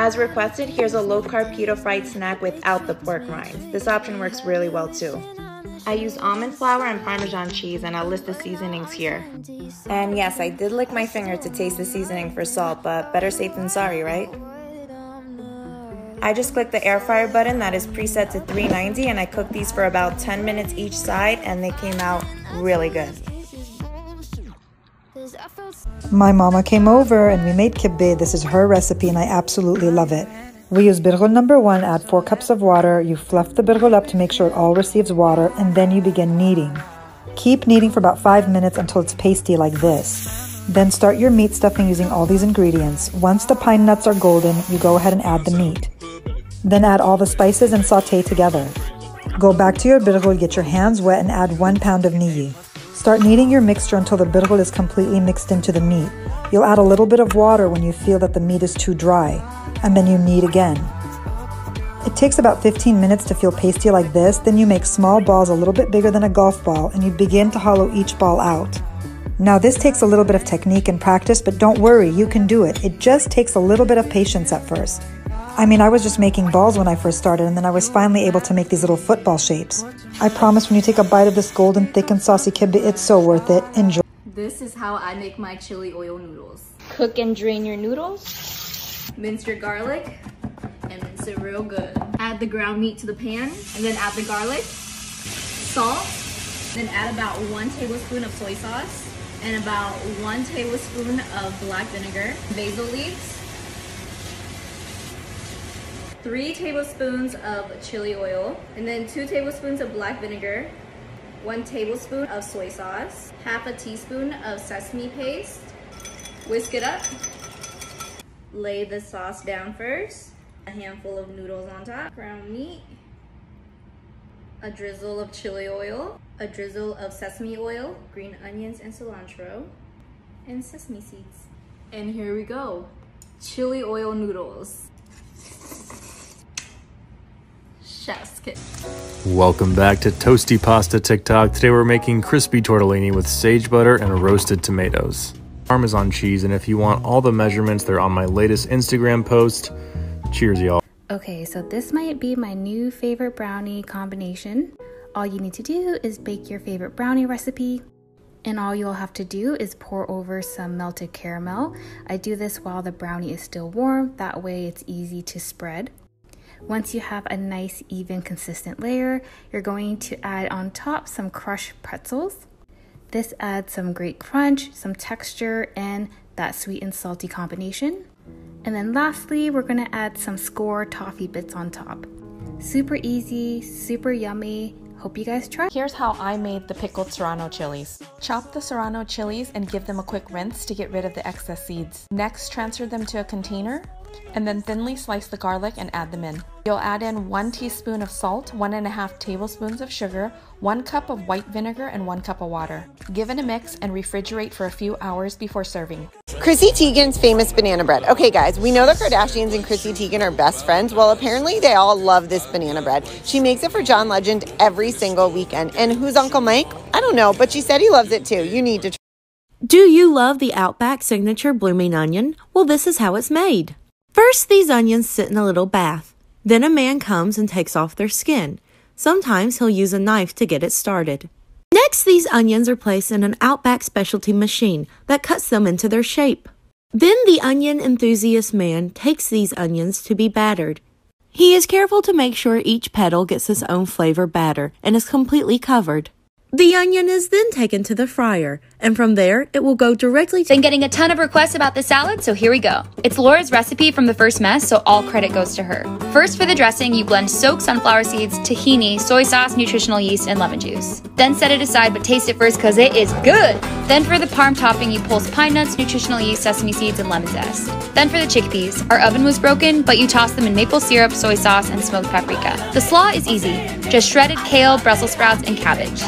As requested, here's a low-carb keto fried snack without the pork rinds. This option works really well too. I use almond flour and Parmesan cheese, and I'll list the seasonings here. And yes, I did lick my finger to taste the seasoning for salt, but better safe than sorry, right? I just clicked the air fryer button that is preset to 390, and I cooked these for about 10 minutes each side, and they came out really good. My mama came over and we made kibbe. This is her recipe and I absolutely love it. We use birgul number 1, add 4 cups of water. You fluff the birgul up to make sure it all receives water, and then you begin kneading. Keep kneading for about 5 minutes until it's pasty like this. Then start your meat stuffing using all these ingredients. Once the pine nuts are golden, you go ahead and add the meat. Then add all the spices and saute together. Go back to your birgul, get your hands wet, and add 1 pound of niyi. Start kneading your mixture until the birgul is completely mixed into the meat. You'll add a little bit of water when you feel that the meat is too dry, and then you knead again. It takes about 15 minutes to feel pasty like this. Then you make small balls a little bit bigger than a golf ball, and you begin to hollow each ball out. Now this takes a little bit of technique and practice, but don't worry, you can do it. It just takes a little bit of patience at first. I mean, I was just making balls when I first started, and then I was finally able to make these little football shapes. I promise when you take a bite of this golden, thick, and saucy kibbe, it's so worth it. Enjoy. This is how I make my chili oil noodles. Cook and drain your noodles. Mince your garlic and mince it real good. Add the ground meat to the pan and then add the garlic, salt, then add about 1 tablespoon of soy sauce and about 1 tablespoon of black vinegar, basil leaves, 3 tablespoons of chili oil, and then 2 tablespoons of black vinegar, 1 tablespoon of soy sauce, half a teaspoon of sesame paste. Whisk it up. Lay the sauce down first. A handful of noodles on top, ground meat, a drizzle of chili oil, a drizzle of sesame oil, green onions and cilantro, and sesame seeds. And here we go, chili oil noodles. Chef's kiss. Welcome back to Toasty Pasta TikTok. Today we're making crispy tortellini with sage butter and roasted tomatoes, Parmesan cheese, and if you want all the measurements, they're on my latest Instagram post. Cheers, y'all. Okay, so this might be my new favorite brownie combination. All you need to do is bake your favorite brownie recipe, and all you'll have to do is pour over some melted caramel. I do this while the brownie is still warm, that way it's easy to spread. Once you have a nice, even, consistent layer, you're going to add on top some crushed pretzels. This adds some great crunch, some texture, and that sweet and salty combination. And then lastly, we're gonna add some Score toffee bits on top. Super easy, super yummy. Hope you guys try. Here's how I made the pickled serrano chilies. Chop the serrano chilies and give them a quick rinse to get rid of the excess seeds. Next, transfer them to a container and then thinly slice the garlic and add them in. You'll add in 1 teaspoon of salt, 1.5 tablespoons of sugar, 1 cup of white vinegar, and 1 cup of water. Give it a mix and refrigerate for a few hours before serving. Chrissy Teigen's famous banana bread. Okay guys, we know the Kardashians and Chrissy Teigen are best friends. Well, apparently they all love this banana bread. She makes it for John Legend every single weekend. And who's Uncle Mike? I don't know, but she said he loves it too. You need to try. Do you love the Outback Signature Blooming Onion? Well, this is how it's made. First, these onions sit in a little bath. Then a man comes and takes off their skin. Sometimes he'll use a knife to get it started. Next, these onions are placed in an Outback specialty machine that cuts them into their shape. Then the onion enthusiast man takes these onions to be battered. He is careful to make sure each petal gets its own flavor batter and is completely covered. The onion is then taken to the fryer, and from there, it will go directly to— Been getting a ton of requests about this salad, so here we go. It's Laura's recipe from the first mess, so all credit goes to her. First, for the dressing, you blend soaked sunflower seeds, tahini, soy sauce, nutritional yeast, and lemon juice. Then set it aside, but taste it first because it is good. Then for the parm topping, you pulse pine nuts, nutritional yeast, sesame seeds, and lemon zest. Then for the chickpeas, our oven was broken, but you toss them in maple syrup, soy sauce, and smoked paprika. The slaw is easy, just shredded kale, Brussels sprouts, and cabbage.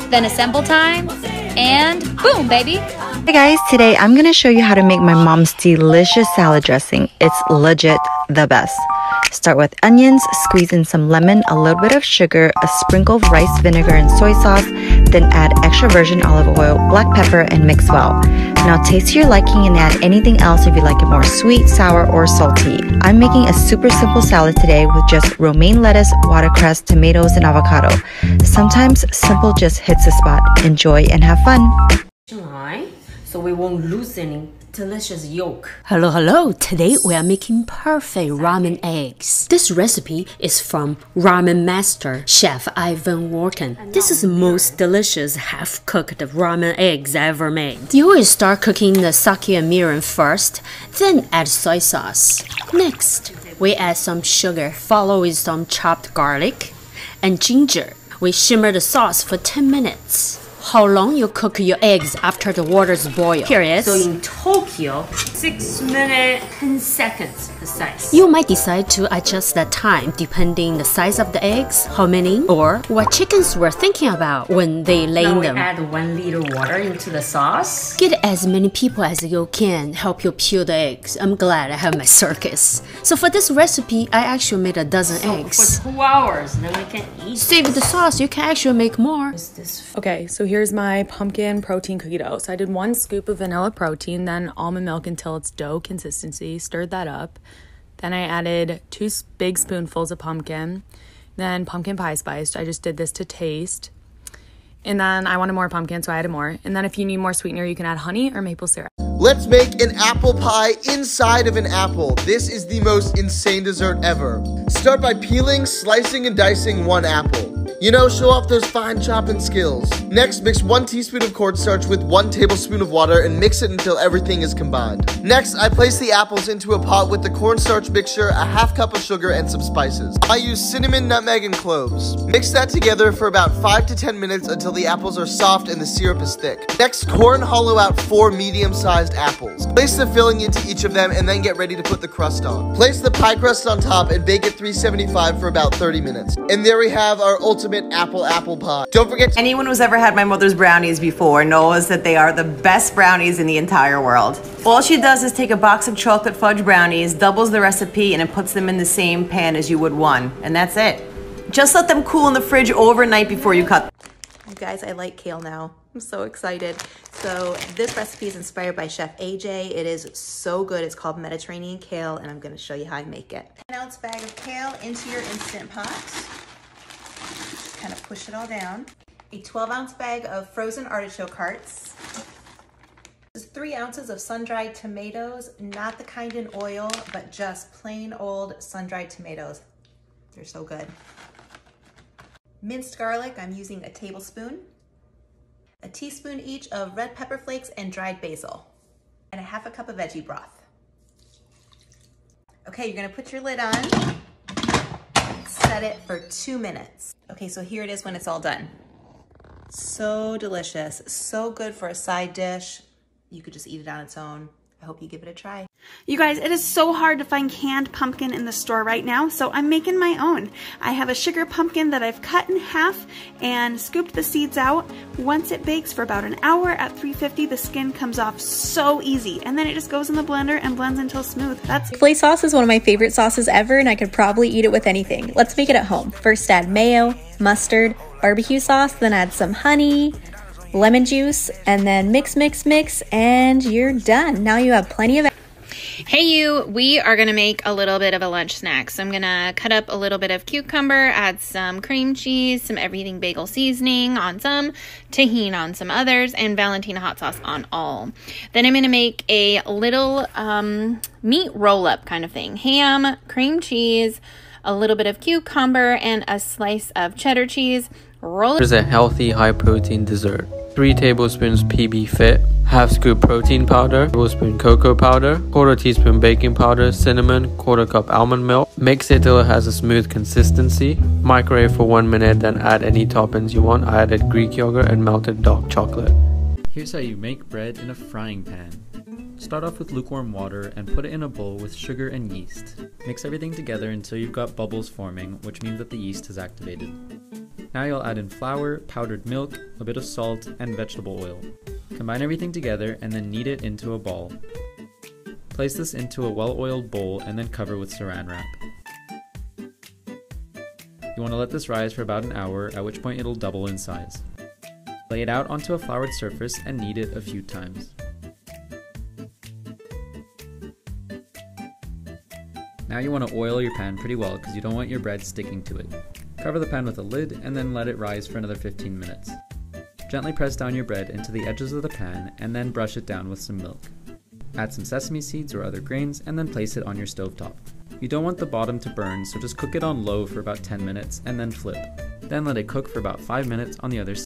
Then assemble time, and boom, baby. Hey guys, today I'm going to show you how to make my mom's delicious salad dressing. It's legit the best. Start with onions, squeeze in some lemon, a little bit of sugar, a sprinkle of rice vinegar and soy sauce, then add extra virgin olive oil, black pepper, and mix well. Now taste to your liking and add anything else if you like it more sweet, sour, or salty. I'm making a super simple salad today with just romaine lettuce, watercress, tomatoes, and avocado. Sometimes simple just hits the spot. Enjoy and have fun. So we won't lose any delicious yolk. Hello. Today we are making perfect ramen eggs. This recipe is from ramen master chef Ivan Warken. This is the most delicious half-cooked ramen eggs ever made. You will start cooking the sake and mirin first, then add soy sauce. Next, we add some sugar, follow with some chopped garlic and ginger. We simmer the sauce for 10 minutes. How long you cook your eggs after the waters boil? Here is. So in Tokyo, 6 minutes, 10 seconds precise. You might decide to adjust that time depending the size of the eggs, how many, or what chickens were thinking about when they laying them. Now we add 1 liter water into the sauce. Get as many people as you can help you peel the eggs. I'm glad I have my circus. So for this recipe, I actually made a dozen eggs. For 2 hours, then we can eat. Save the sauce, you can actually make more. Okay, so here's my pumpkin protein cookie dough. So I did 1 scoop of vanilla protein, then almond milk until it's dough consistency, stirred that up. Then I added 2 big spoonfuls of pumpkin, then pumpkin pie spice. I just did this to taste. And then I wanted more pumpkin, so I added more. And then if you need more sweetener, you can add honey or maple syrup. Let's make an apple pie inside of an apple. This is the most insane dessert ever. Start by peeling, slicing, and dicing 1 apple. You know, show off those fine chopping skills. Next, mix 1 teaspoon of cornstarch with 1 tablespoon of water and mix it until everything is combined. Next, I place the apples into a pot with the cornstarch mixture, a ½ cup of sugar, and some spices. I use cinnamon, nutmeg, and cloves. Mix that together for about 5 to 10 minutes until the apples are soft and the syrup is thick. Next, core and hollow out 4 medium-sized apples. Place the filling into each of them and then get ready to put the crust on. Place the pie crust on top and bake at 375 for about 30 minutes. And there we have our ultimate apple pie. Don't forget, anyone who's ever had my mother's brownies before knows that they are the best brownies in the entire world. All she does is take a box of chocolate fudge brownies, doubles the recipe, and it puts them in the same pan as you would one. And that's it. Just let them cool in the fridge overnight before you cut them. You guys, I like kale now. I'm so excited. So this recipe is inspired by Chef AJ. It is so good. It's called Mediterranean kale, and I'm gonna show you how I make it. 1 ounce bag of kale into your Instant Pot. Just kind of push it all down. A 12-ounce bag of frozen artichoke hearts. This is 3 ounces of sun-dried tomatoes, not the kind in oil, but just plain old sun-dried tomatoes. They're so good. Minced garlic, I'm using a tablespoon. A teaspoon each of red pepper flakes and dried basil. And a ½ cup of veggie broth. Okay, you're gonna put your lid on. Set it for 2 minutes. Okay, so here it is when it's all done. So delicious, so good for a side dish. You could just eat it on its own. I hope you give it a try. You guys, it is so hard to find canned pumpkin in the store right now, so I'm making my own. I have a sugar pumpkin that I've cut in half and scooped the seeds out. Once it bakes for about an hour at 350, the skin comes off so easy, and then it just goes in the blender and blends until smooth. Filet sauce is one of my favorite sauces ever, and I could probably eat it with anything. Let's make it at home. First add mayo, mustard, barbecue sauce, then add some honey, lemon juice, and then mix, and you're done. Now you have plenty of. Hey you, we are gonna make a little bit of a lunch snack. So I'm gonna cut up a little bit of cucumber, add some cream cheese, some everything bagel seasoning on some, tahini on some others, and Valentina hot sauce on all. Then I'm gonna make a little meat roll-up kind of thing. Ham, cream cheese, a little bit of cucumber, and a slice of cheddar cheese. Roll it. Here's a healthy, high-protein dessert. 3 tablespoons PB Fit, ½ scoop protein powder, tablespoon cocoa powder, 1/4 teaspoon baking powder, cinnamon, 1/4 cup almond milk. Mix it till it has a smooth consistency. Microwave for 1 minute, then add any toppings you want. I added Greek yogurt and melted dark chocolate. Here's how you make bread in a frying pan. Start off with lukewarm water and put it in a bowl with sugar and yeast. Mix everything together until you've got bubbles forming, which means that the yeast is activated. Now you'll add in flour, powdered milk, a bit of salt, and vegetable oil. Combine everything together and then knead it into a ball. Place this into a well-oiled bowl and then cover with saran wrap. You want to let this rise for about an hour, at which point it'll double in size. Lay it out onto a floured surface and knead it a few times. Now you want to oil your pan pretty well because you don't want your bread sticking to it. Cover the pan with a lid and then let it rise for another 15 minutes. Gently press down your bread into the edges of the pan and then brush it down with some milk. Add some sesame seeds or other grains and then place it on your stovetop. You don't want the bottom to burn, so just cook it on low for about 10 minutes and then flip. Then let it cook for about 5 minutes on the other side.